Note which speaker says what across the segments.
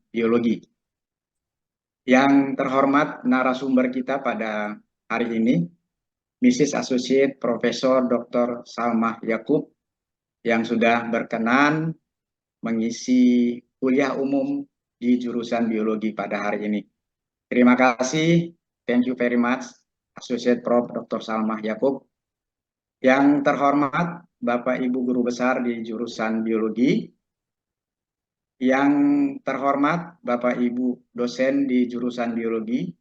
Speaker 1: biologi. Yang terhormat narasumber kita pada hari ini, Mrs. Associate Profesor Dr. Salmah Yakub, yang sudah berkenan mengisi kuliah umum di jurusan biologi pada hari ini. Terima kasih, thank you very much, Associate Prof. Dr. Salmah Yakub. Yang terhormat Bapak Ibu Guru Besar di jurusan biologi, yang terhormat Bapak Ibu dosen di jurusan biologi,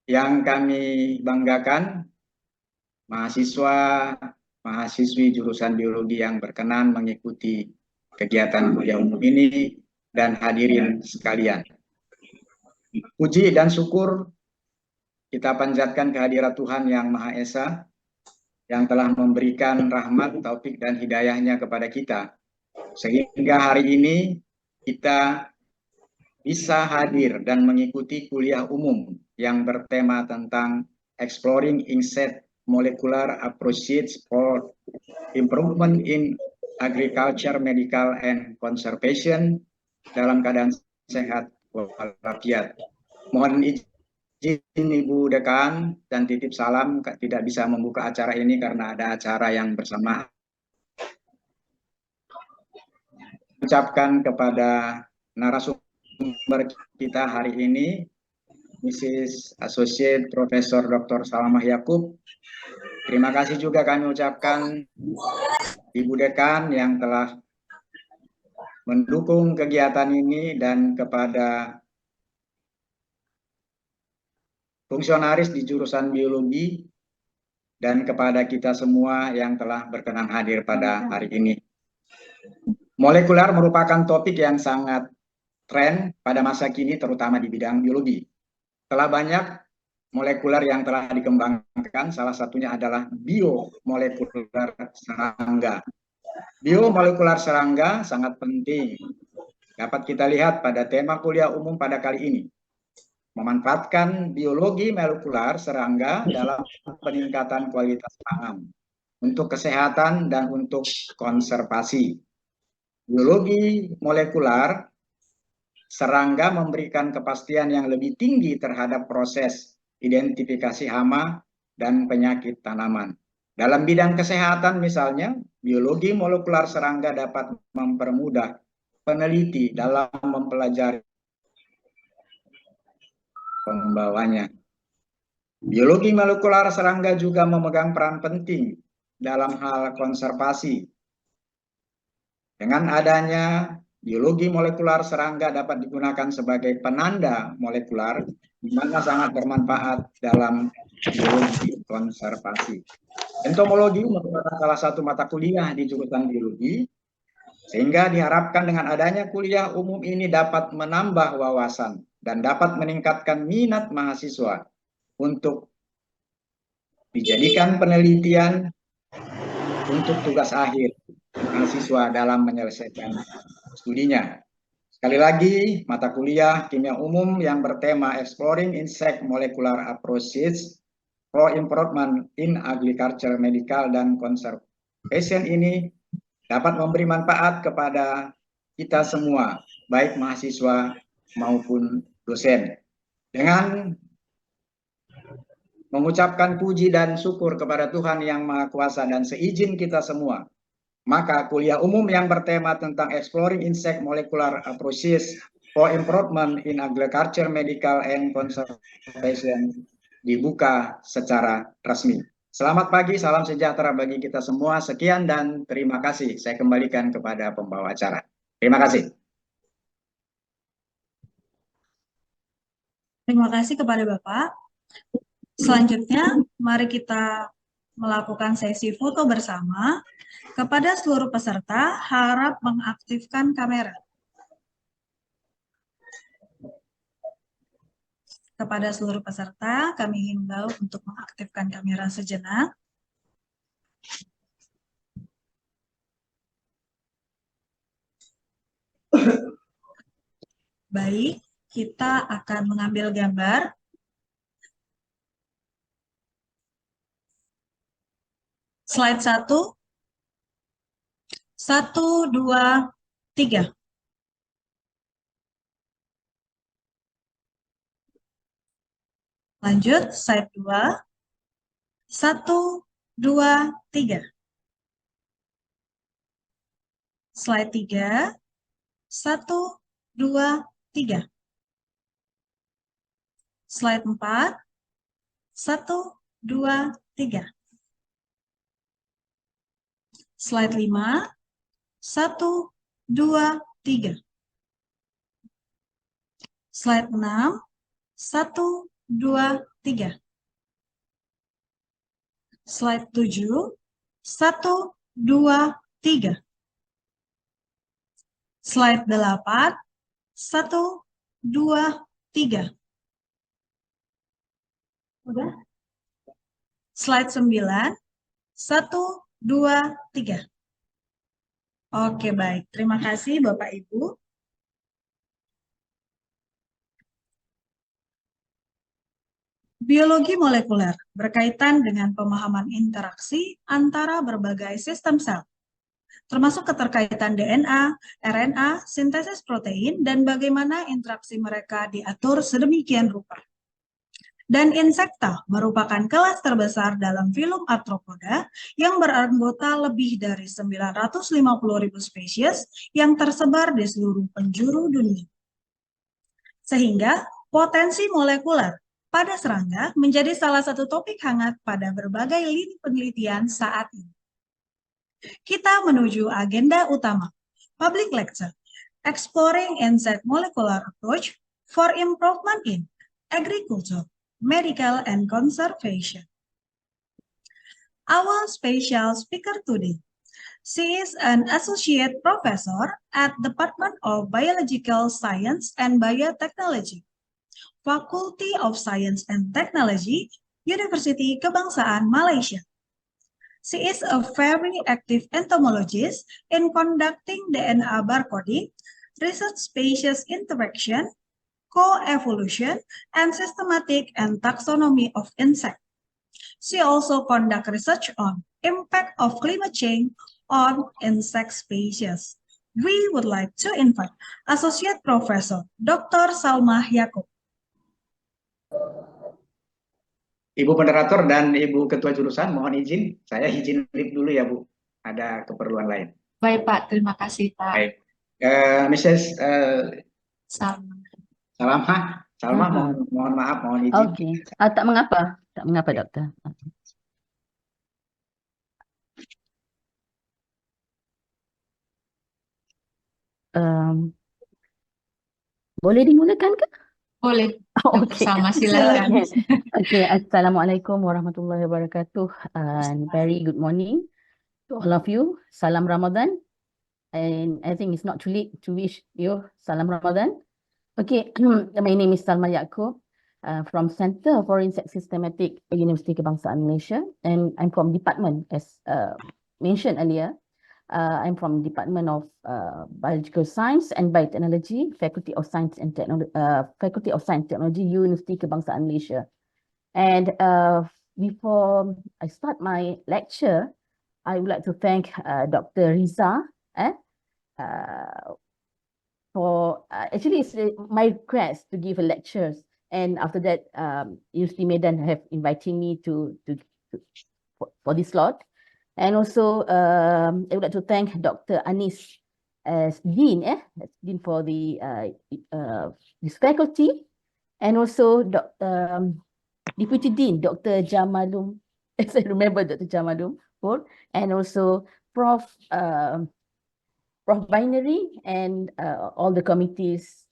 Speaker 1: yang kami banggakan mahasiswa, mahasiswi jurusan biologi yang berkenan mengikuti kegiatan kuliah umum ini, dan hadirin sekalian. Puji dan syukur kita panjatkan kehadirat Tuhan Yang Maha Esa yang telah memberikan rahmat, taufik, dan hidayahnya kepada kita, sehingga hari ini kita bisa hadir dan mengikuti kuliah umum yang bertema tentang Exploring Insect Molecular Approaches for Improvement in Agriculture, Medical, and Conservation dalam keadaan sehat walafiat. Mohon izin Ibu Dekan dan titip salam, tidak bisa membuka acara ini karena ada acara yang bersamaan. Ucapkan kepada narasumber kita hari ini, Mrs. Associate Profesor Dr. Salmah Yakub. Terima kasih juga kami ucapkan Ibu Dekan yang telah mendukung kegiatan ini, dan kepada fungsionaris di jurusan biologi, dan kepada kita semua yang telah berkenan hadir pada hari ini. Molekular merupakan topik yang sangat tren pada masa kini, terutama di bidang biologi. Telah banyak molekular yang telah dikembangkan, salah satunya adalah biomolekular serangga. Biomolekular serangga sangat penting. Dapat kita lihat pada tema kuliah umum pada kali ini, memanfaatkan biologi molekular serangga dalam peningkatan kualitas pangan untuk kesehatan dan untuk konservasi. Biologi molekular serangga memberikan kepastian yang lebih tinggi terhadap proses identifikasi hama dan penyakit tanaman. Dalam bidang kesehatan misalnya, biologi molekular serangga dapat mempermudah peneliti dalam mempelajari pembawanya. Biologi molekular serangga juga memegang peran penting dalam hal konservasi. Dengan adanya biologi molekular serangga dapat digunakan sebagai penanda molekular, di mana sangat bermanfaat dalam biologi konservasi. Entomologi merupakan salah satu mata kuliah di jurusan biologi, sehingga diharapkan dengan adanya kuliah umum ini dapat menambah wawasan dan dapat meningkatkan minat mahasiswa untuk dijadikan penelitian untuk tugas akhir mahasiswa dalam menyelesaikan studinya. Sekali lagi, mata kuliah kimia umum yang bertema Exploring Insect Molecular Approaches for Improvement in Agriculture, Medical, dan Conservation ini dapat memberi manfaat kepada kita semua, baik mahasiswa maupun dosen. Dengan mengucapkan puji dan syukur kepada Tuhan Yang Maha Kuasa dan seizin kita semua, maka kuliah umum yang bertema tentang Exploring Insect Molecular Approaches for Improvement in Agriculture, Medical, and Conservation dibuka secara resmi. Selamat pagi, salam sejahtera bagi kita semua. Sekian dan terima kasih. Saya kembalikan kepada pembawa acara. Terima kasih.
Speaker 2: Terima kasih kepada Bapak. Selanjutnya, mari kita melakukan sesi foto bersama. Kepada seluruh peserta, harap mengaktifkan kamera. Kepada seluruh peserta, kami himbau untuk mengaktifkan kamera sejenak. Baik, kita akan mengambil gambar. Slide 1. 1, 2, 3. Lanjut, slide 2. 1, 2, 3. Slide 3. 1, 2, 3. Slide 4. 1, 2, 3. Slide 5. 1, 2, 3. Slide 6. 1, 2, 3. Slide 7. 1, 2, 3. Slide 8. 1, 2, 3. Udah? Slide 9. 1, 2, 3. Oke, baik. Terima kasih Bapak Ibu. Biologi molekuler berkaitan dengan pemahaman interaksi antara berbagai sistem sel, termasuk keterkaitan DNA, RNA, sintesis protein, dan bagaimana interaksi mereka diatur sedemikian rupa. Dan insekta merupakan kelas terbesar dalam filum Arthropoda yang beranggota lebih dari 950.000 spesies yang tersebar di seluruh penjuru dunia. Sehingga potensi molekuler pada serangga menjadi salah satu topik hangat pada berbagai lini penelitian saat ini. Kita menuju agenda utama, public lecture, Exploring Insect Molecular Approach for Improvement in Agriculture, Medical and Conservation. Our special speaker today, she is an associate professor at Department of Biological Science and Biotechnology, Faculty of Science and Technology, University Kebangsaan Malaysia. She is a very active entomologist in conducting DNA barcoding, research species interaction, co-evolution, and systematic and taxonomy of insects. She also conducts research on impact of climate change on insect species. We would like to invite Associate Professor Dr. Salma Yaakob.
Speaker 1: Ibu moderator dan Ibu Ketua Jurusan, mohon izin, saya izin leave dulu ya Bu, ada keperluan lain.
Speaker 3: Baik Pak, terima kasih Pak.
Speaker 1: Baik, Mrs. Salma, mohon maaf, mohon izin.
Speaker 4: Oke, tak mengapa, dokter. Boleh dimulakan ke?
Speaker 3: Boleh,
Speaker 4: Oke.
Speaker 3: sama silakan.
Speaker 4: Okay. Assalamualaikum warahmatullahi wabarakatuh, and very good morning to all of you. Salam Ramadan, and I think it's not too late to wish you Salam Ramadan. Okay, my name is Salma Yaakob from Center for Insect Systematic, University Kebangsaan Malaysia, and I'm from department, as mentioned earlier. I'm from Department of Biological Science and Biotechnology, Faculty of Science and Technology, University Kebangsaan Malaysia. And before I start my lecture, I would like to thank Dr. Riza for actually it's my request to give a lectures, and after that, University Medan have invited me for this slot. And also, I would like to thank Dr. Anis as Dean, for the this faculty, and also Deputy Dean, Dr. Jamalum, as I remember Dr. Jamalum, and also Prof. Binary, and all the committees,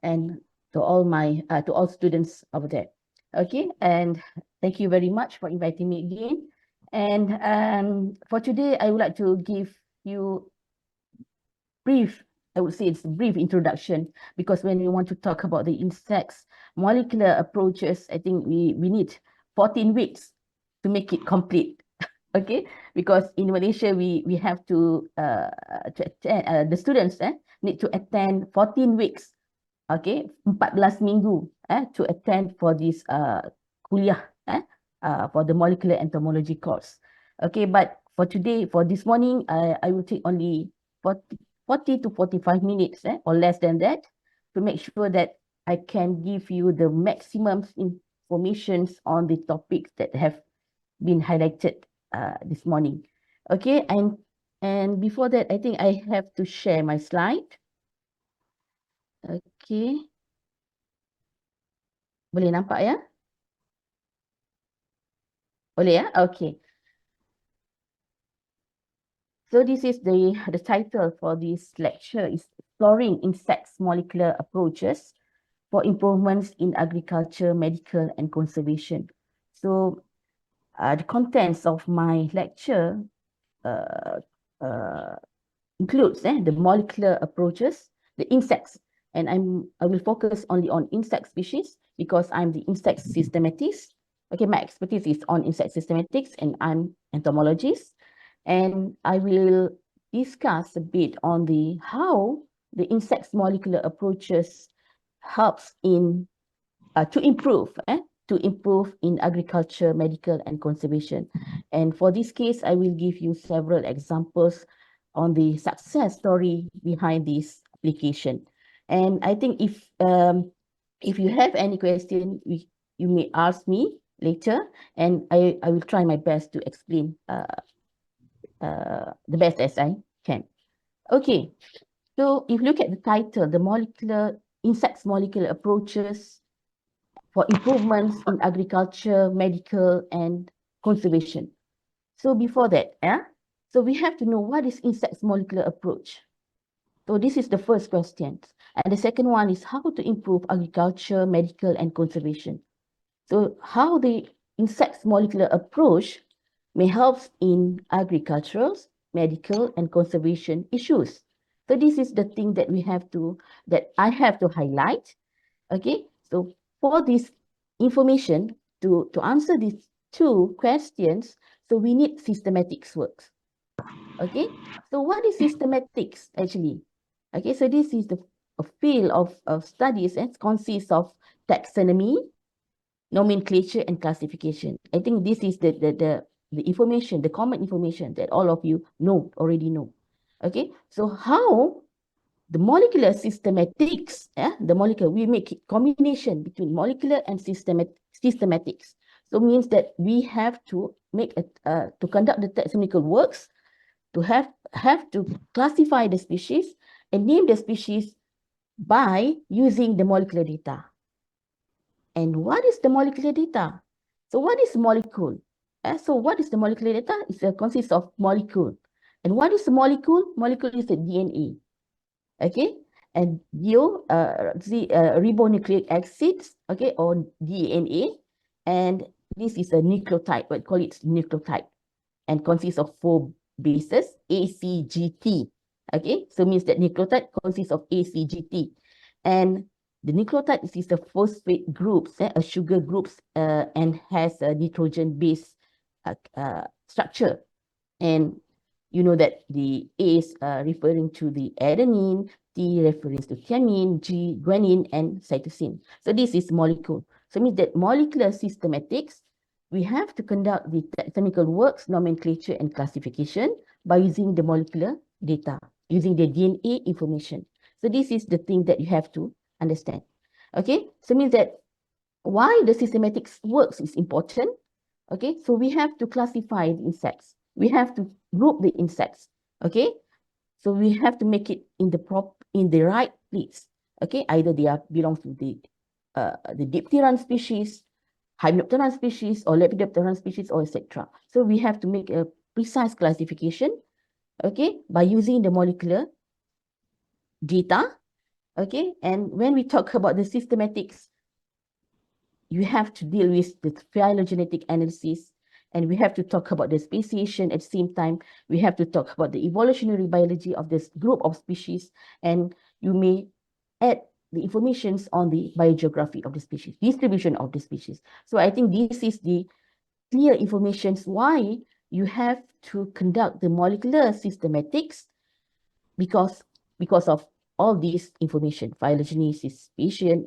Speaker 4: and to all students over there. Okay, and thank you very much for inviting me again. And for today, I would like to give you I would say it's a brief introduction, because when we want to talk about the insects molecular approaches, I think we need 14 weeks to make it complete. Okay, because in Malaysia we have to attend, the students need to attend 14 weeks. Okay, 14 minggu to attend for this kuliah for the molecular entomology course. Okay, but for today, for this morning, I will take only 40 to 45 minutes or less than that, to make sure that I can give you the maximum informations on the topics that have been highlighted this morning. Okay, and before that, I think I have to share my slide. Okay. Boleh nampak ya? Boleh ya? Okay. So this is the title for this lecture is Exploring Insects Molecular Approaches for Improvements in Agriculture, Medical and Conservation. So the contents of my lecture includes the molecular approaches, the insects, and I will focus only on insect species because I'm the insect systematist. Okay, my expertise is on insect systematics and I'm entomologist. And I will discuss a bit on how the insects molecular approaches helps in to improve in agriculture, medical and conservation. And for this case, I will give you several examples on the success story behind this application. And I think if you have any question, you may ask me later, and I will try my best to explain the best as I can. Okay, so if you look at the title, the insects molecular approaches for improvements in agriculture, medical, and conservation. So before that, so we have to know what is insects molecular approach. So this is the first question. And the second one is how to improve agriculture, medical, and conservation. So how the insects molecular approach may help in agricultural, medical, and conservation issues. So this is the thing that I have to highlight. Okay, so for this information, to answer these two questions, so we need systematics works. Okay, so what is systematics actually? Okay, so this is a field of studies and consists of taxonomy, nomenclature, and classification. I think this is the information, the common information that all of you already know. Okay, so how the molecular systematics, we make combination between molecular and systematics. So means that we have to make to conduct the taxonomical works, to have to classify the species and name the species by using the molecular data. And what is the molecular data? So what is molecule? So what is the molecular data? It consists of molecule. And what is the molecule? Molecule is a DNA. Okay, and ribonucleic acids, okay, or DNA, and this is a nucleotide, we call it nucleotide, and consists of 4 bases, ACGT. Okay, so means that nucleotide consists of ACGT, and the nucleotide is the phosphate groups, a sugar groups, and has a nitrogen base structure, and you know that the A is referring to the adenine, T refers to thymine, G, guanine, and cytosine. So this is molecule. So it means that molecular systematics, we have to conduct the taxonomical works, nomenclature, and classification by using the molecular data, using the DNA information. So this is the thing that you have to understand. Okay, so it means that why the systematics works is important. Okay, so we have to classify the insects. We have to group the insects. Okay, so we have to make it in the right place. Okay, either they belong to the Dipteran species, Hymenopteran species, or Lepidopteran species, or etc. So we have to make a precise classification. Okay, by using the molecular data. Okay, and when we talk about the systematics, you have to deal with the phylogenetic analysis, and we have to talk about the speciation. At the same time, we have to talk about the evolutionary biology of this group of species, and you may add the informations on the biogeography of the species, distribution of the species. So I think this is the clear information why you have to conduct the molecular systematics, because of all these information, phylogenesis, speciation,